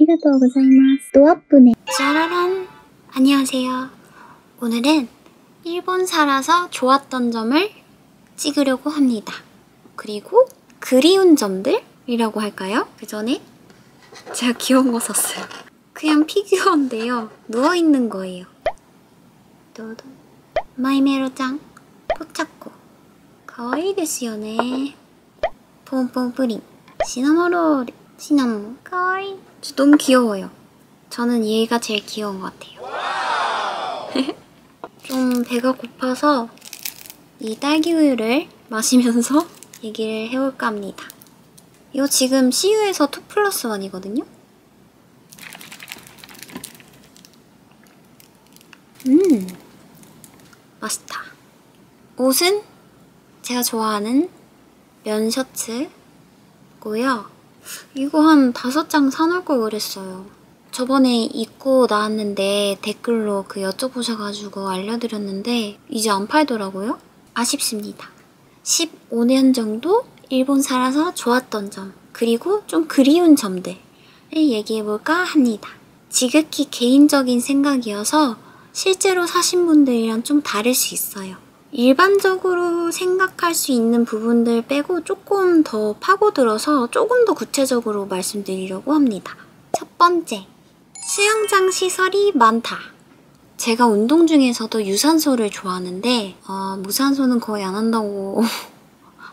아리가또 고자이마스. 도아프네. 짜라란! 안녕하세요. 오늘은 일본 살아서 좋았던 점을 찍으려고 합니다. 그리고 그리운 점들이라고 할까요? 그 전에 제가 귀여운 거 샀어요. 그냥 피규어인데요. 누워있는 거예요. 도도. 마이메로짱 포차코. 가와iiですよね. 퐁퐁 프린. 시나모롤. 시나몬. 가와ii. 너무 귀여워요. 저는 얘가 제일 귀여운 것 같아요. 좀 배가 고파서 이 딸기 우유를 마시면서 얘기를 해볼까 합니다. 이거 지금 CU에서 2+1이거든요? 맛있다. 옷은 제가 좋아하는 면 셔츠고요. 이거 한 5장 사놓을 걸 그랬어요. 저번에 입고 나왔는데 댓글로 여쭤보셔가지고 알려드렸는데 이제 안 팔더라고요. 아쉽습니다. 15년 정도 일본 살아서 좋았던 점, 그리고 좀 그리운 점들을 얘기해볼까 합니다. 지극히 개인적인 생각이어서 실제로 사신 분들이랑 좀 다를 수 있어요. 일반적으로 생각할 수 있는 부분들 빼고 조금 더 파고들어서 조금 더 구체적으로 말씀드리려고 합니다. 첫 번째, 수영장 시설이 많다. 제가 운동 중에서도 유산소를 좋아하는데 무산소는 거의 안 한다고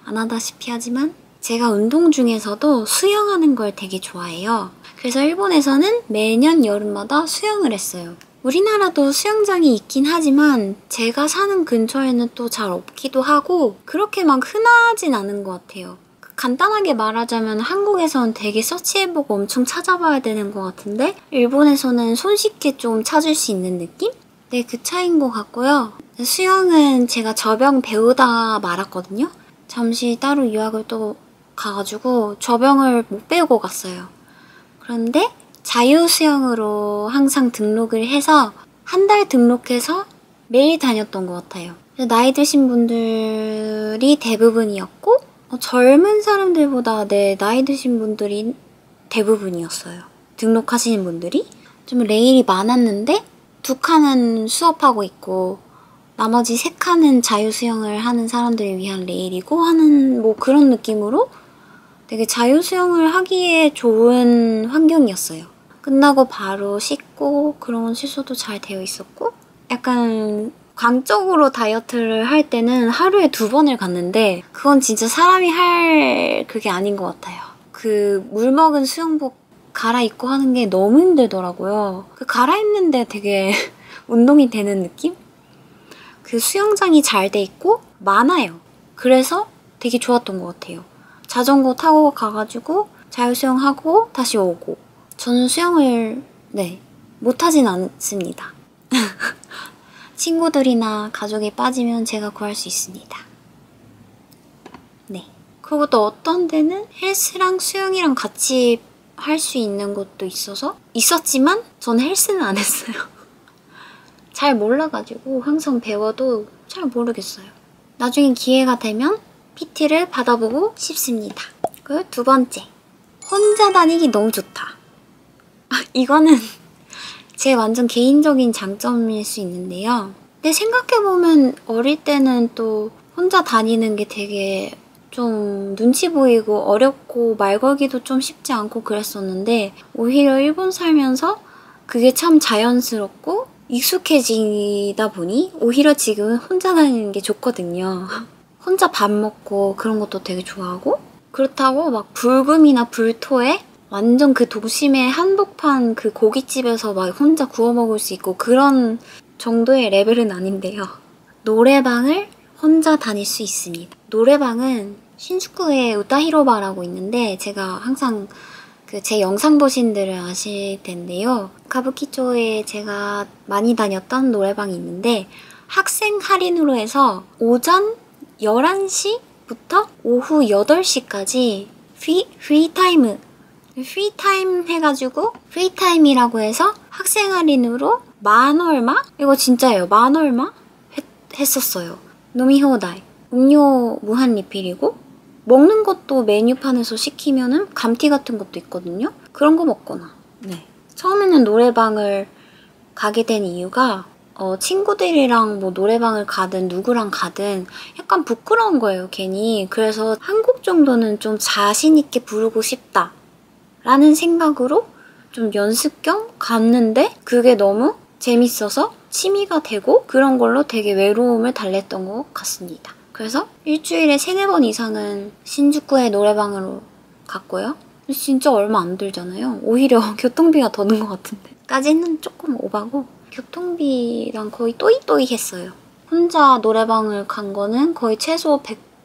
안 하다시피 하지만 제가 운동 중에서도 수영하는 걸 되게 좋아해요. 그래서 일본에서는 매년 여름마다 수영을 했어요. 우리나라도 수영장이 있긴 하지만 제가 사는 근처에는 또 잘 없기도 하고 그렇게 막 흔하진 않은 것 같아요. 간단하게 말하자면 한국에선 되게 서치해보고 엄청 찾아봐야 되는 것 같은데 일본에서는 손쉽게 좀 찾을 수 있는 느낌? 네, 그 차이인 것 같고요. 수영은 제가 접영 배우다 말았거든요. 잠시 따로 유학을 또 가가지고 접영을 못 배우고 갔어요. 그런데 자유수영으로 항상 등록을 해서 한 달 등록해서 매일 다녔던 것 같아요. 나이 드신 분들이 대부분이었고 젊은 사람들보다 나이 드신 분들이 대부분이었어요. 등록하시는 분들이. 좀 레일이 많았는데 2칸은 수업하고 있고 나머지 3칸은 자유수영을 하는 사람들을 위한 레일이고 하는 뭐 그런 느낌으로 되게 자유수영을 하기에 좋은 환경이었어요. 끝나고 바로 씻고 그런 시설도 잘 되어 있었고 약간 광적으로 다이어트를 할 때는 하루에 2번을 갔는데 그건 진짜 사람이 할 그게 아닌 것 같아요. 물 먹은 수영복 갈아입고 하는 게 너무 힘들더라고요. 갈아입는데 되게 운동이 되는 느낌? 수영장이 잘 돼 있고 많아요. 그래서 되게 좋았던 것 같아요. 자전거 타고 가가지고 자유수영하고 다시 오고 저는 수영을 못하진 않습니다. 친구들이나 가족이 빠지면 제가 구할 수 있습니다. 네. 그리고 또 어떤 데는 헬스랑 수영이랑 같이 할 수 있는 곳도 있었지만 저는 헬스는 안 했어요. 잘 몰라가지고 항상 배워도 잘 모르겠어요. 나중에 기회가 되면 PT를 받아보고 싶습니다. 그리고 2번째, 혼자 다니기 너무 좋다. 이거는 제 완전 개인적인 장점일 수 있는데요. 근데 생각해보면 어릴 때는 또 혼자 다니는 게 되게 좀 눈치 보이고 어렵고 말 걸기도 좀 쉽지 않고 그랬었는데 오히려 일본 살면서 그게 참 자연스럽고 익숙해지다 보니 오히려 지금은 혼자 다니는 게 좋거든요. 혼자 밥 먹고 그런 것도 되게 좋아하고 그렇다고 막 불금이나 불토에 완전 도심의 한복판 고깃집에서 막 혼자 구워 먹을 수 있고 그런 정도의 레벨은 아닌데요. 노래방을 혼자 다닐 수 있습니다. 노래방은 신주쿠에 우타히로바라고 있는데 제가 항상 제 영상 보신 분들은 아실 텐데요. 가부키초에 제가 많이 다녔던 노래방이 있는데 학생 할인으로 해서 오전 11시부터 오후 8시까지 프리타임 해가지고 프리타임이라고 해서 학생 할인으로 10,000얼마? 이거 진짜예요. 10,000얼마? 했었어요. 노미호다이. 음료 무한 리필이고 먹는 것도 메뉴판에서 시키면은 감튀 같은 것도 있거든요. 그런 거 먹거나 네. 처음에는 노래방을 가게 된 이유가 친구들이랑 뭐 노래방을 가든 누구랑 가든 약간 부끄러운 거예요, 괜히. 그래서 한 곡 정도는 좀 자신 있게 부르고 싶다 라는 생각으로 좀 연습 겸 갔는데 그게 너무 재밌어서 취미가 되고 그런 걸로 되게 외로움을 달랬던 것 같습니다. 그래서 일주일에 3-4번 이상은 신주쿠에 노래방으로 갔고요. 진짜 얼마 안 들잖아요. 오히려 교통비가 더 든 것 같은데. 까지는 조금 오바고 교통비랑 거의 또이또이 했어요. 혼자 노래방을 간 거는 거의 최소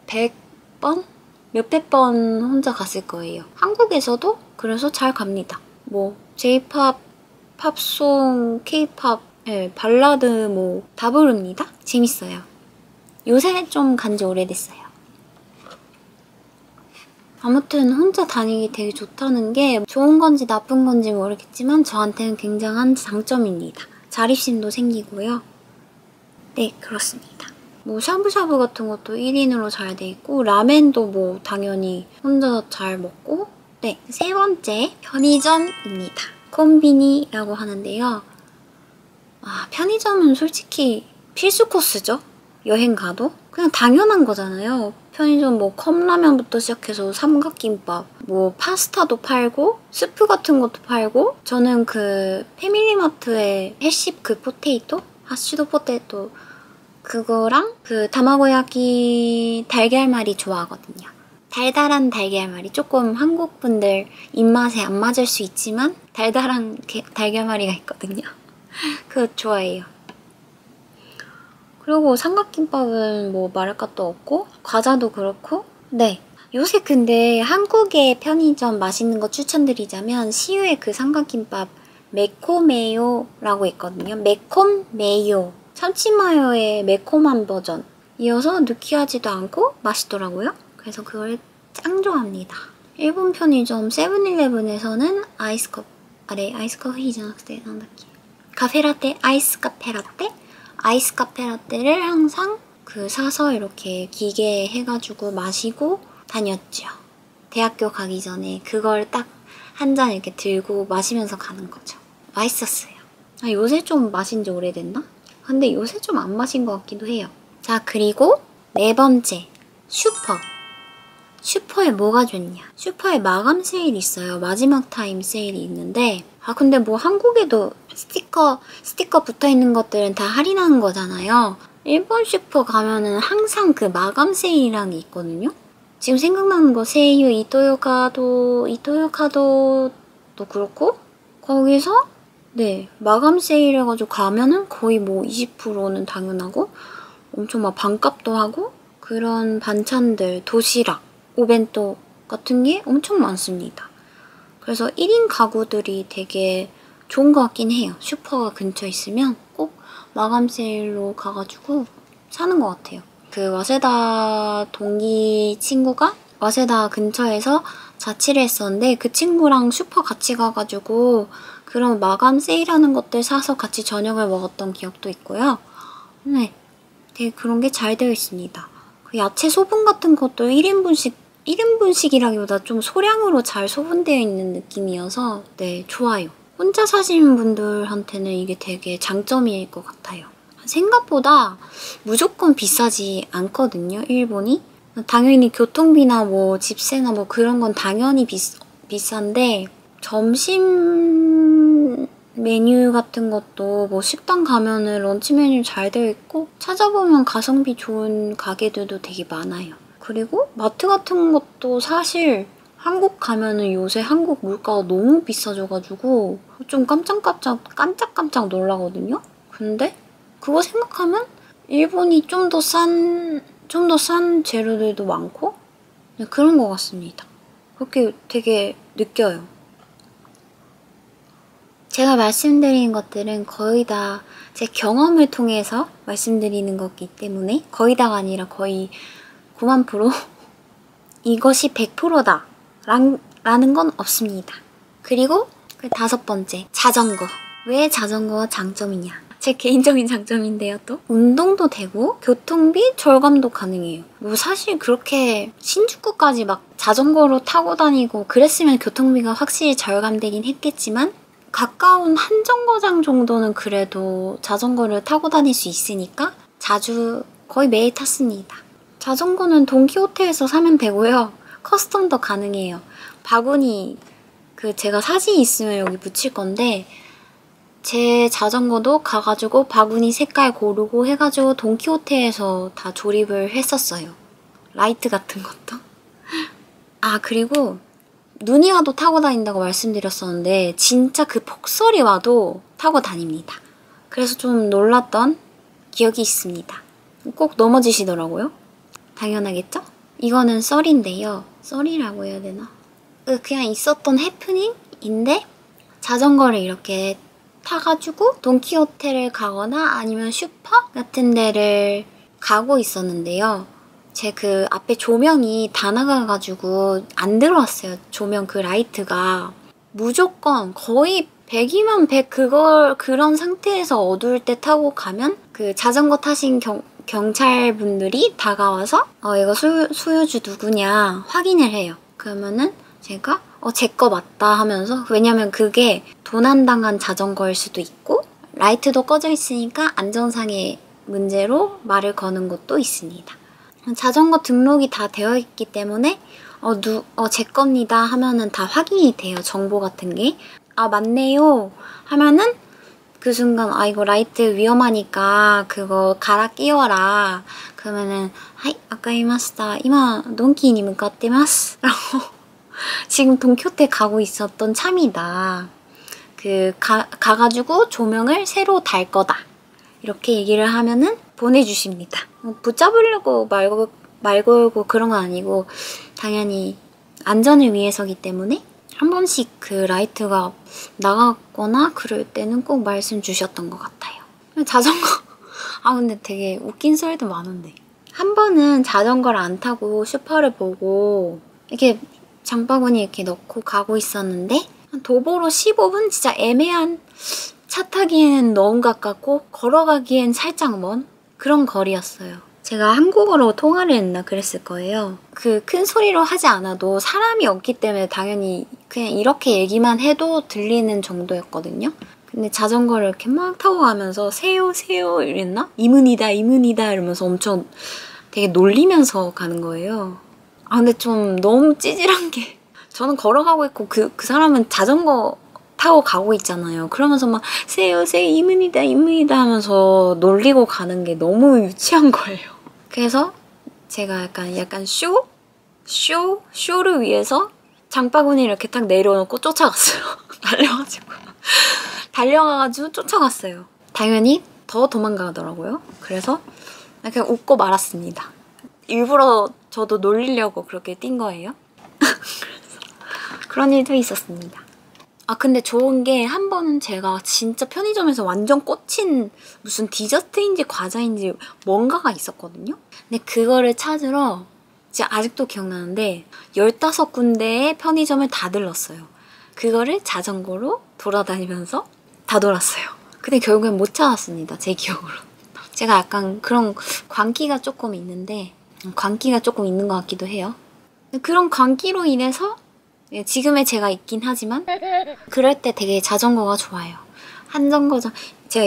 100번? 몇백 번 혼자 갔을 거예요. 한국에서도 그래서 잘 갑니다. 뭐 J-팝, 팝송, K-팝, 네, 발라드 뭐 다 부릅니다. 재밌어요. 요새 좀 간지 오래됐어요. 아무튼 혼자 다니기 되게 좋다는 게 좋은 건지 나쁜 건지 모르겠지만 저한테는 굉장한 장점입니다. 자립심도 생기고요. 네, 그렇습니다. 뭐 샤브샤브 같은 것도 1인으로 잘 돼 있고 라멘도 뭐 당연히 혼자 잘 먹고 네, 3번째 편의점입니다. 콤비니라고 하는데요. 편의점은 솔직히 필수 코스죠. 여행 가도 그냥 당연한 거잖아요. 편의점 뭐 컵라면부터 시작해서 삼각김밥, 뭐 파스타도 팔고 스프 같은 것도 팔고 저는 그 패밀리마트의 해십 그 포테이토? 하시도 포테이토 그거랑 그 다마고야키 달걀말이 좋아하거든요. 달달한 달걀말이 조금 한국 분들 입맛에 안 맞을 수 있지만 달달한 달걀말이가 있거든요. 그거 좋아해요. 그리고 삼각김밥은 뭐 말할 것도 없고 과자도 그렇고 네. 요새 근데 한국의 편의점 맛있는 거 추천드리자면 시우의 그 삼각김밥 매콤메요라고 있거든요. 매콤메요. 참치마요의 매콤한 버전. 이어서 느끼하지도 않고 맛있더라고요. 그래서 그걸 짱 좋아합니다. 일본 편의점 세븐일레븐에서는 아이스커피잖아. 그때 카페라떼, 아이스 카페라떼? 아이스 카페라떼를 항상 사서 이렇게 기계에 해가지고 마시고 다녔죠. 대학교 가기 전에 그걸 딱 한 잔 이렇게 들고 마시면서 가는 거죠. 맛있었어요. 요새 좀 마신 지 오래됐나? 근데 요새 좀 안 마신 것 같기도 해요. 자, 그리고 4번째, 슈퍼. 슈퍼에 뭐가 좋냐? 슈퍼에 마감 세일이 있어요. 마지막 타임 세일이 있는데 근데 뭐 한국에도 스티커 붙어있는 것들은 다 할인하는 거잖아요. 일본 슈퍼 가면은 항상 그 마감 세일이라는 게 있거든요. 지금 생각나는 거 세이유 이토요카도도 그렇고 거기서 네 마감 세일 해가지고 가면은 거의 뭐 20%는 당연하고 엄청 막 반값도 하고 그런 반찬들, 도시락, 오벤토 같은 게 엄청 많습니다. 그래서 1인 가구들이 되게 좋은 것 같긴 해요. 슈퍼가 근처에 있으면 꼭 마감 세일로 가가지고 사는 것 같아요. 그 와세다 동기 친구가 와세다 근처에서 자취를 했었는데 그 친구랑 슈퍼 같이 가가지고 그런 마감 세일하는 것들 사서 같이 저녁을 먹었던 기억도 있고요. 네, 되게 그런 게 잘 되어 있습니다. 그 야채 소분 같은 것도 1인분씩이라기보다 좀 소량으로 잘 소분되어 있는 느낌이어서 네, 좋아요. 혼자 사시는 분들한테는 이게 되게 장점일 것 같아요. 생각보다 무조건 비싸지 않거든요, 일본이. 당연히 교통비나 뭐 집세나 뭐 그런 건 당연히 비싼데 점심 메뉴 같은 것도 뭐 식당 가면은 런치 메뉴 잘 되어 있고 찾아보면 가성비 좋은 가게들도 되게 많아요. 그리고 마트 같은 것도 사실 한국 가면은 요새 한국 물가가 너무 비싸져가지고 좀 깜짝깜짝 놀라거든요? 근데 그거 생각하면 일본이 좀 더 싼 재료들도 많고 네, 그런 것 같습니다. 그렇게 되게 느껴요. 제가 말씀드린 것들은 거의 다 제 경험을 통해서 말씀드리는 거기 때문에 거의 다가 아니라 거의 9만% 이것이 100%다 라는 건 없습니다. 그리고 그 5번째, 자전거. 왜 자전거가 장점이냐? 제 개인적인 장점인데요, 또. 운동도 되고 교통비 절감도 가능해요. 뭐 사실 그렇게 신주쿠까지 막 자전거로 타고 다니고 그랬으면 교통비가 확실히 절감되긴 했겠지만 가까운 한 정거장 정도는 그래도 자전거를 타고 다닐 수 있으니까 자주 거의 매일 탔습니다. 자전거는 돈키호테에서 사면 되고요. 커스텀도 가능해요. 바구니 제가 사진 있으면 여기 붙일 건데 제 자전거도 가가지고 바구니 색깔 고르고 해가지고 돈키호테에서 다 조립을 했었어요. 라이트 같은 것도. 아 그리고 눈이 와도 타고 다닌다고 말씀드렸었는데 진짜 그 폭설이 와도 타고 다닙니다. 그래서 좀 놀랐던 기억이 있습니다. 꼭 넘어지시더라고요. 당연하겠죠? 이거는 썰인데요. 썰이라고 해야 되나? 그냥 있었던 해프닝인데 자전거를 이렇게 타가지고 돈키호테를 가거나 아니면 슈퍼 같은 데를 가고 있었는데요. 제 그 앞에 조명이 다 나가가지고 안 들어왔어요. 조명 그 라이트가. 무조건 거의 100이면 100 그런 상태에서 어두울 때 타고 가면 그 자전거 타신 경찰분들이 다가와서 이거 소유주 누구냐 확인을 해요. 그러면은 제가 제 거 맞다 하면서 왜냐면 그게 도난당한 자전거일 수도 있고 라이트도 꺼져 있으니까 안전상의 문제로 말을 거는 것도 있습니다. 자전거 등록이 다 되어 있기 때문에 제 겁니다 하면은 다 확인이 돼요. 정보 같은 게. 아 맞네요 하면은 그 순간 이거 라이트 위험하니까 그거 갈아 끼워라. 그러면은 하이 아까이마시타 이마 돈키니 무카테마스 라고 지금 돈키호테 가고 있었던 참이다. 가가지고 조명을 새로 달 거다. 이렇게 얘기를 하면은 보내주십니다. 붙잡으려고 말 걸고 그런 건 아니고 당연히 안전을 위해서기 때문에 한 번씩 그 라이트가 나갔거나 그럴 때는 꼭 말씀 주셨던 것 같아요. 자전거 근데 되게 웃긴 소리도 많은데 한 번은 자전거를 안 타고 슈퍼를 보고 이렇게 장바구니 이렇게 넣고 가고 있었는데 도보로 15분 진짜 애매한 차 타기엔 너무 가깝고 걸어가기엔 살짝 먼 그런 거리였어요. 제가 한국어로 통화를 했나 그랬을 거예요. 큰 소리로 하지 않아도 사람이 없기 때문에 당연히 그냥 이렇게 얘기만 해도 들리는 정도였거든요. 근데 자전거를 이렇게 막 타고 가면서 세요 세요 이랬나? 이문이다 이문이다 이러면서 엄청 되게 놀리면서 가는 거예요. 근데 좀 너무 찌질한 게 저는 걸어가고 있고 그 사람은 자전거 타고 가고 있잖아요. 그러면서 막 세요 세요 이문이다 이문이다 하면서 놀리고 가는 게 너무 유치한 거예요. 그래서 제가 약간 쇼를 위해서 장바구니 이렇게 딱 내려놓고 쫓아갔어요. 달려가가지고 쫓아갔어요. 당연히 더 도망가더라고요. 그래서 그냥 웃고 말았습니다. 일부러 저도 놀리려고 그렇게 뛴 거예요. 그래서 그런 일도 있었습니다. 근데 좋은 게 한 번은 제가 진짜 편의점에서 완전 꽂힌 무슨 디저트인지 과자인지 뭔가가 있었거든요. 근데 그거를 찾으러 진짜 아직도 기억나는데 15군데의 편의점을 다 들렀어요. 그거를 자전거로 돌아다니면서 다 돌았어요. 근데 결국엔 못 찾았습니다. 제 기억으로. 제가 약간 그런 광기가 조금 있는데 광기가 조금 있는 것 같기도 해요. 그런 광기로 인해서 지금의 제가 있긴 하지만 그럴 때 되게 자전거가 좋아요. 한 정거장 제가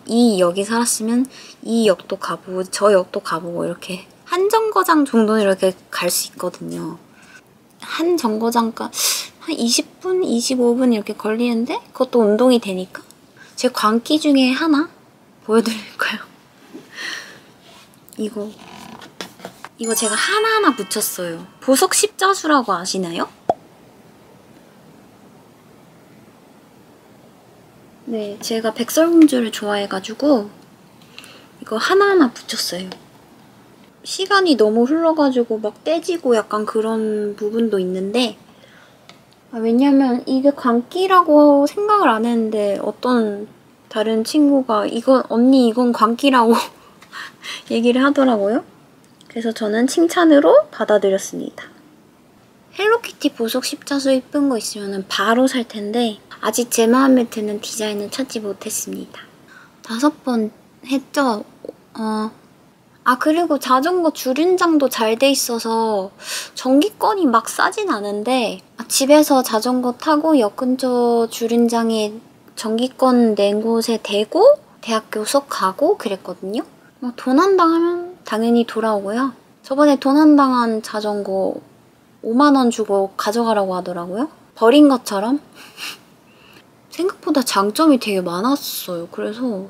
이 역이 살았으면 이 역도 가보고 저 역도 가보고 이렇게 한 정거장 정도는 이렇게 갈 수 있거든요. 한 정거장가 한 20분, 25분 이렇게 걸리는데 그것도 운동이 되니까 제 광기 중에 하나 보여드릴까요? 이거 제가 하나하나 붙였어요. 보석 십자수라고 아시나요? 네, 제가 백설공주를 좋아해가지고 이거 하나하나 붙였어요. 시간이 너무 흘러가지고 막 떼지고 약간 그런 부분도 있는데 왜냐면 이게 광기라고 생각을 안 했는데 어떤 다른 친구가 언니 이건 광기라고 얘기를 하더라고요. 그래서 저는 칭찬으로 받아들였습니다. 헬로키티 보석 십자수 예쁜 거 있으면 바로 살 텐데 아직 제 마음에 드는 디자인은 찾지 못했습니다. 5번 했죠? 아, 그리고 자전거 주륜장도 잘 돼 있어서 전기권이 막 싸진 않은데 집에서 자전거 타고 역 근처 주륜장에 전기권 낸 곳에 대고 대학교 수업 가고 그랬거든요. 돈 한 당 하면 당연히 돌아오고요. 저번에 돈 한 당한 자전거 5만 원 주고 가져가라고 하더라고요. 버린 것처럼. 생각보다 장점이 되게 많았어요. 그래서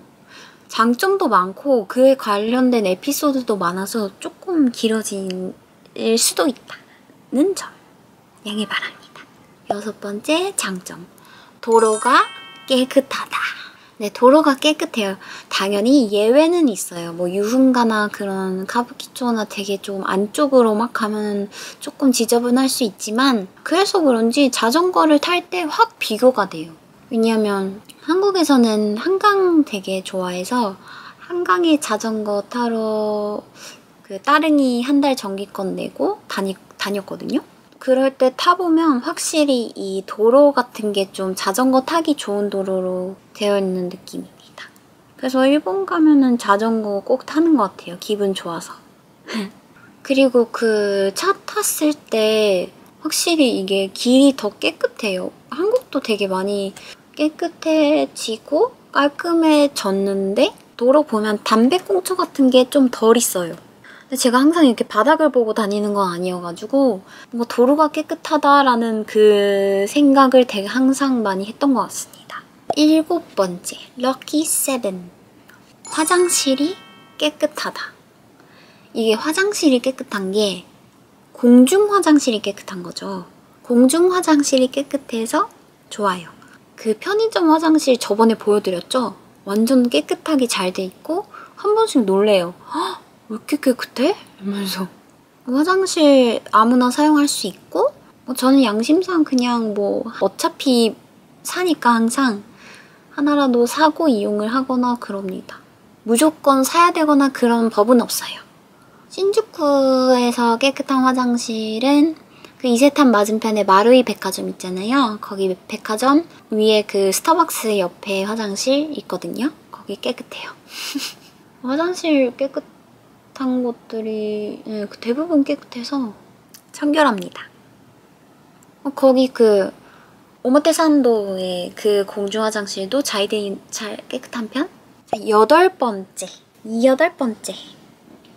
장점도 많고 그에 관련된 에피소드도 많아서 조금 길어질 수도 있다는 점 양해 바랍니다. 6번째 장점. 도로가 깨끗하다. 네, 도로가 깨끗해요. 당연히 예외는 있어요. 뭐 유흥가나 그런 카부키초나 되게 좀 안쪽으로 막 가면 조금 지저분할 수 있지만 그래서 그런지 자전거를 탈 때 확 비교가 돼요. 왜냐하면 한국에서는 한강 되게 좋아해서 한강에 자전거 타러 그 따릉이 한 달 정기권 내고 다녔거든요. 그럴 때 타보면 확실히 이 도로 같은 게 좀 자전거 타기 좋은 도로로 되어 있는 느낌입니다. 그래서 일본 가면은 자전거 꼭 타는 것 같아요. 기분 좋아서. 그리고 그 차 탔을 때 확실히 이게 길이 더 깨끗해요. 한국도 되게 많이 깨끗해지고 깔끔해졌는데 도로 보면 담배꽁초 같은 게 좀 덜 있어요. 근데 제가 항상 이렇게 바닥을 보고 다니는 건 아니어가지고 뭔가 도로가 깨끗하다라는 그 생각을 되게 항상 많이 했던 것 같습니다. 7번째, 럭키 세븐. 화장실이 깨끗하다. 이게 화장실이 깨끗한 게 공중 화장실이 깨끗한 거죠. 공중 화장실이 깨끗해서 좋아요. 그 편의점 화장실 저번에 보여드렸죠? 완전 깨끗하게 잘 돼 있고 한 번씩 놀래요. 헉, 왜 이렇게 깨끗해? 이러면서. 화장실 아무나 사용할 수 있고 저는 양심상 그냥 뭐 어차피 사니까 항상 하나라도 사고 이용을 하거나 그럽니다. 무조건 사야 되거나 그런 법은 없어요. 신주쿠에서 깨끗한 화장실은 그 이세탄 맞은편에 마루이 백화점 있잖아요. 거기 백화점 위에 그 스타벅스 옆에 화장실 있거든요. 거기 깨끗해요. 화장실 깨끗한 곳들이 대부분 깨끗해서 청결합니다. 거기 그 오모테산도의 그 공중 화장실도 잘 깨끗한 편? 8번째. 8번째.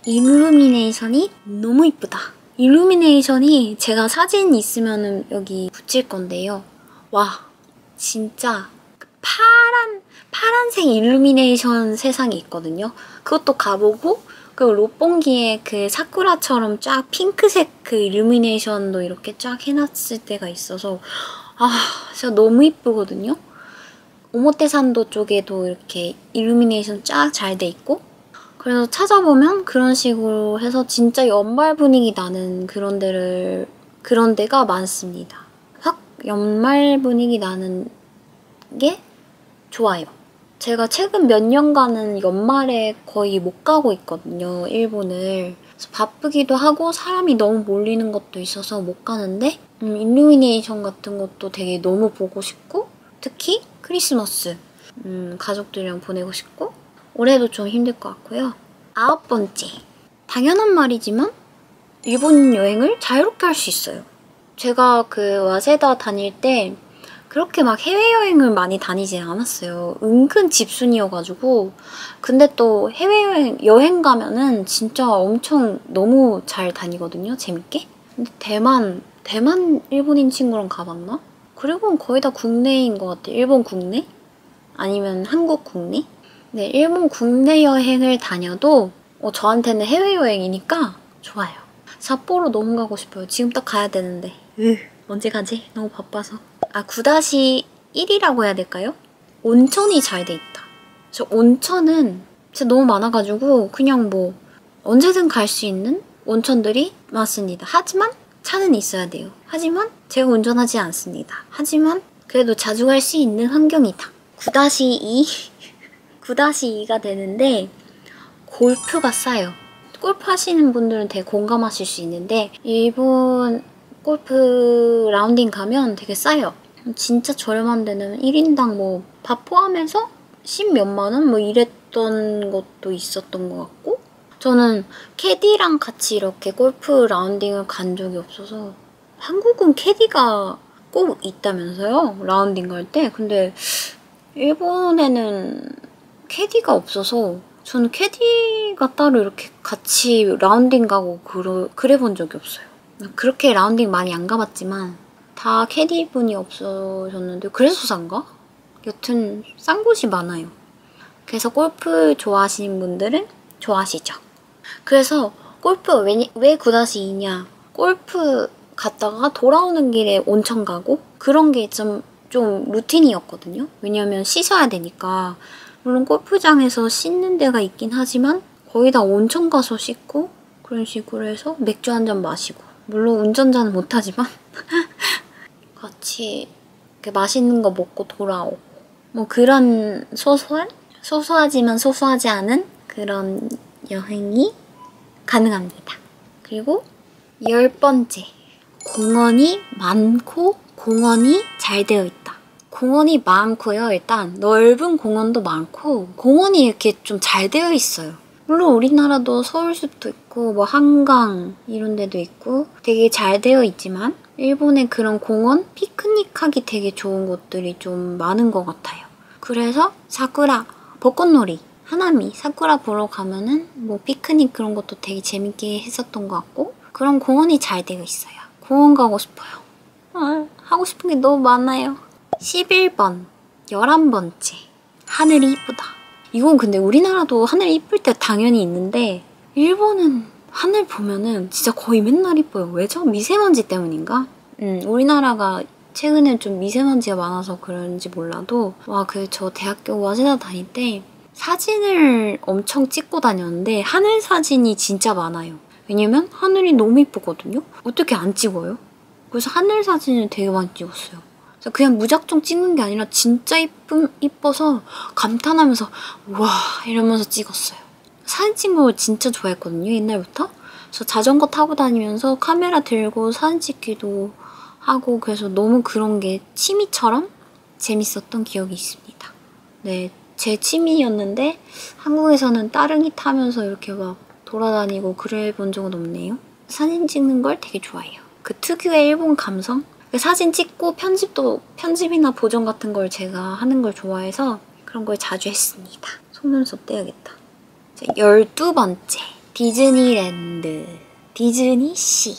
일루미네이션이 너무 이쁘다. 일루미네이션이 제가 사진 있으면 여기 붙일 건데요. 와, 진짜 파란색 일루미네이션 세상이 있거든요. 그것도 가보고 그 롯본기에 그 사쿠라처럼 쫙 핑크색 그 일루미네이션도 이렇게 쫙 해놨을 때가 있어서 진짜 너무 이쁘거든요. 오모테산도 쪽에도 이렇게 일루미네이션 쫙 잘 돼 있고 그래서 찾아보면 그런 식으로 해서 진짜 연말 분위기 나는 그런 데가 많습니다. 확 연말 분위기 나는 게 좋아요. 제가 최근 몇 년간은 연말에 거의 못 가고 있거든요, 일본을. 그래서 바쁘기도 하고 사람이 너무 몰리는 것도 있어서 못 가는데 일루미네이션 같은 것도 되게 너무 보고 싶고 특히 크리스마스 가족들이랑 보내고 싶고 올해도 좀 힘들 것 같고요. 9번째. 당연한 말이지만 일본 여행을 자유롭게 할 수 있어요. 제가 그 와세다 다닐 때 그렇게 막 해외여행을 많이 다니지 않았어요. 은근 집순이여가지고. 근데 또 여행 가면은 진짜 엄청 너무 잘 다니거든요, 재밌게. 근데 대만 일본인 친구랑 가봤나? 그리고는 거의 다 국내인 것 같아요. 일본 국내? 아니면 한국 국내? 네, 일본 국내 여행을 다녀도 저한테는 해외여행이니까 좋아요. 삿포로 너무 가고 싶어요. 지금 딱 가야 되는데. 언제 가지? 너무 바빠서. 9-1이라고 해야 될까요? 온천이 잘 돼 있다. 저 온천은 진짜 너무 많아가지고 그냥 뭐 언제든 갈 수 있는 온천들이 많습니다. 하지만 차는 있어야 돼요. 하지만 제가 운전하지 않습니다. 하지만 그래도 자주 갈 수 있는 환경이다. 9-2가 되는데 골프가 싸요. 골프 하시는 분들은 되게 공감하실 수 있는데 일본 골프 라운딩 가면 되게 싸요. 진짜 저렴한 데는 1인당 뭐 밥 포함해서 10몇만 원? 뭐 이랬던 것도 있었던 것 같고 저는 캐디랑 같이 이렇게 골프 라운딩을 간 적이 없어서 한국은 캐디가 꼭 있다면서요? 라운딩 갈 때? 근데 일본에는 캐디가 없어서 저는 캐디가 따로 이렇게 같이 라운딩 가고 그래 본 적이 없어요. 그렇게 라운딩 많이 안 가봤지만 다 캐디분이 없어졌는데 그래서 싼가? 여튼 싼 곳이 많아요. 그래서 골프 좋아하시는 분들은 좋아하시죠. 그래서 골프 왜 9-2냐? 골프 갔다가 돌아오는 길에 온천 가고 그런 게 좀 루틴이었거든요. 왜냐면 씻어야 되니까. 물론 골프장에서 씻는 데가 있긴 하지만 거의 다 온천 가서 씻고 그런 식으로 해서 맥주 한 잔 마시고 물론 운전자는 못하지만 같이 이렇게 맛있는 거 먹고 돌아오고 뭐 그런 소소하지만 소소하지 않은 그런 여행이 가능합니다. 그리고 10번째, 공원이 많고 공원이 잘 되어 있다. 공원이 많고요. 일단 넓은 공원도 많고 공원이 이렇게 좀 잘 되어 있어요. 물론 우리나라도 서울숲도 있고 뭐 한강 이런 데도 있고 되게 잘 되어 있지만 일본의 그런 공원, 피크닉하기 되게 좋은 곳들이 좀 많은 것 같아요. 그래서 사쿠라, 벚꽃놀이, 하나미, 사쿠라 보러 가면은 뭐 피크닉 그런 것도 되게 재밌게 했었던 것 같고 그런 공원이 잘 되어 있어요. 공원 가고 싶어요. 하고 싶은 게 너무 많아요. 11번, 11번째. 하늘이 이쁘다. 이건 근데 우리나라도 하늘이 이쁠 때 당연히 있는데 일본은 하늘 보면은 진짜 거의 맨날 이뻐요. 왜죠? 미세먼지 때문인가? 우리나라가 최근에 좀 미세먼지가 많아서 그런지 몰라도 저 대학교 와세다 다닐 때 사진을 엄청 찍고 다녔는데 하늘 사진이 진짜 많아요. 왜냐면 하늘이 너무 이쁘거든요? 어떻게 안 찍어요? 그래서 하늘 사진을 되게 많이 찍었어요. 그래서 그냥 무작정 찍는 게 아니라 진짜 이뻐서 감탄하면서 와 이러면서 찍었어요. 사진 찍는 걸 진짜 좋아했거든요, 옛날부터. 그래서 자전거 타고 다니면서 카메라 들고 사진 찍기도 하고 그래서 너무 그런 게 취미처럼 재밌었던 기억이 있습니다. 네, 제 취미였는데 한국에서는 따릉이 타면서 이렇게 막 돌아다니고 그래 본 적은 없네요. 사진 찍는 걸 되게 좋아해요. 그 특유의 일본 감성? 사진 찍고 편집이나 보정 같은 걸 제가 하는 걸 좋아해서 그런 걸 자주 했습니다. 속눈썹 떼야겠다. 12번째, 디즈니랜드, 디즈니시.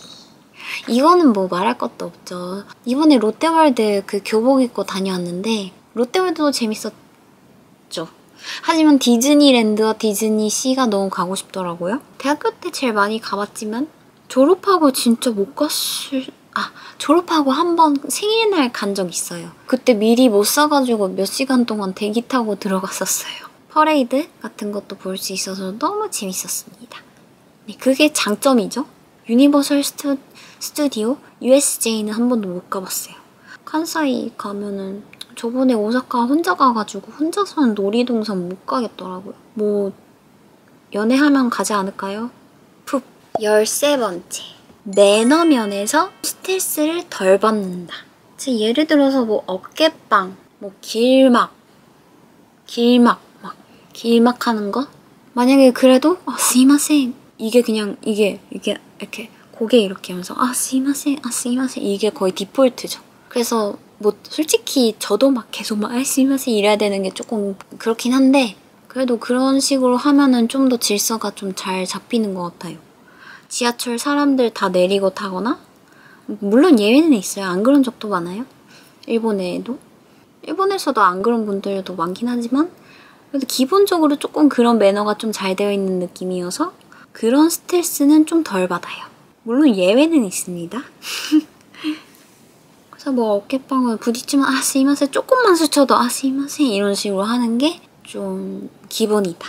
이거는 뭐 말할 것도 없죠. 이번에 롯데월드 그 교복 입고 다녀왔는데 롯데월드도 재밌었죠. 하지만 디즈니랜드와 디즈니시가 너무 가고 싶더라고요. 대학교 때 제일 많이 가봤지만 졸업하고 진짜 못 졸업하고 한 번 생일날 간 적 있어요. 그때 미리 못 사가지고 몇 시간 동안 대기 타고 들어갔었어요. 퍼레이드 같은 것도 볼 수 있어서 너무 재밌었습니다. 네, 그게 장점이죠. 유니버설 스튜디오 USJ는 한 번도 못 가봤어요. 칸사이 가면은 저번에 오사카 혼자 가가지고 혼자서는 놀이동산 못 가겠더라고요. 뭐 연애하면 가지 않을까요? 푹. 13번째. 매너 면에서 스트레스를 덜 받는다. 예를 들어서 뭐 어깨빵, 뭐 길막 하는 거? 만약에 그래도 스이마센 이게 그냥 이게 이렇게 고개 이렇게 하면서 스이마센 이게 거의 디폴트죠. 그래서 뭐 솔직히 저도 막 계속 스이마센 이래야 되는 게 조금 그렇긴 한데 그래도 그런 식으로 하면은 좀 더 질서가 좀 잘 잡히는 것 같아요. 지하철 사람들 다 내리고 타거나 물론 예외는 있어요. 안 그런 적도 많아요. 일본에도. 일본에서도 안 그런 분들도 많긴 하지만 그래도 기본적으로 조금 그런 매너가 좀 잘 되어 있는 느낌이어서 그런 스트레스는 좀 덜 받아요. 물론 예외는 있습니다. 그래서 뭐 어깨빵을 부딪히면 스이마센 조금만 스쳐도 스이마센 이런 식으로 하는 게 좀 기본이다.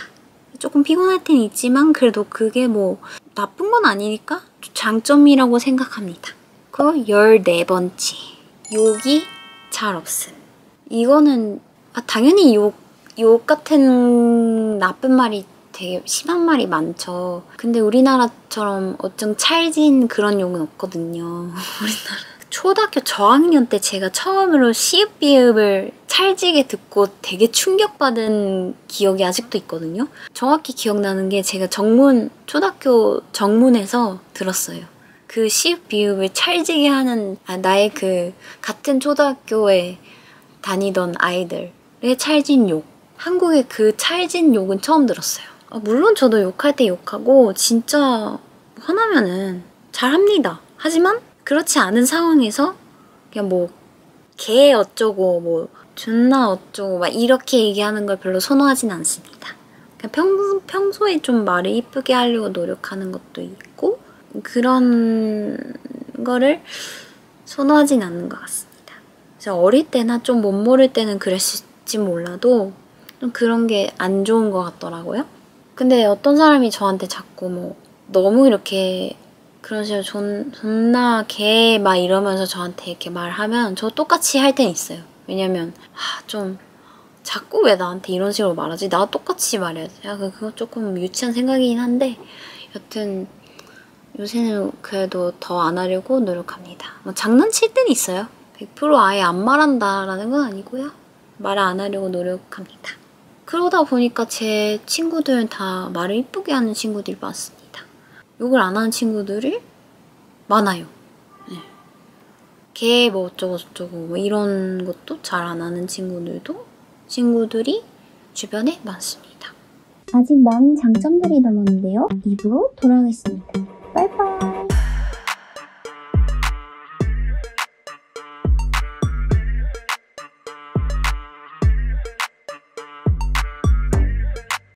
조금 피곤할 땐 있지만 그래도 그게 뭐 나쁜 건 아니니까 장점이라고 생각합니다. 그 14번째. 욕이 잘 없음. 이거는 당연히 욕 같은 나쁜 말이 되게 심한 말이 많죠. 근데 우리나라처럼 어쩜 찰진 그런 욕은 없거든요. 우리나라 초등학교 저학년 때 제가 처음으로 시읍 비읍을 찰지게 듣고 되게 충격받은 기억이 아직도 있거든요. 정확히 기억나는 게 제가 초등학교 정문에서 들었어요. 그 시읍 비읍을 찰지게 하는 나의 그 같은 초등학교에 다니던 아이들의 찰진 욕. 한국의 그 찰진 욕은 처음 들었어요. 물론 저도 욕할 때 욕하고 진짜 화나면은 잘합니다. 하지만 그렇지 않은 상황에서 그냥 뭐 개 어쩌고 뭐 존나 어쩌고 막 이렇게 얘기하는 걸 별로 선호하진 않습니다. 그냥 평소에 좀 말을 이쁘게 하려고 노력하는 것도 있고 그런 거를 선호하진 않는 것 같습니다. 그래서 어릴 때나 좀 못 모를 때는 그랬을지 몰라도 좀 그런 게 안 좋은 것 같더라고요. 근데 어떤 사람이 저한테 자꾸 뭐 너무 이렇게 그런 식으로 존나 개 막 이러면서 저한테 이렇게 말하면 저 똑같이 할 때는 있어요. 왜냐면 좀 자꾸 왜 나한테 이런 식으로 말하지? 나도 똑같이 말해야지. 그거 조금 유치한 생각이긴 한데 여튼 요새는 그래도 더 안 하려고 노력합니다. 뭐 장난칠 때는 있어요. 100% 아예 안 말한다라는 건 아니고요. 말을 안 하려고 노력합니다. 그러다 보니까 제 친구들은 다 말을 이쁘게 하는 친구들이 많습니다. 욕을 안 하는 친구들이 많아요. 네. 걔 뭐 어쩌고 저쩌고 뭐 이런 것도 잘 안 하는 친구들이 주변에 많습니다. 아직 많은 장점들이 남았는데요. 2부로 돌아오겠습니다. 빠이빠이.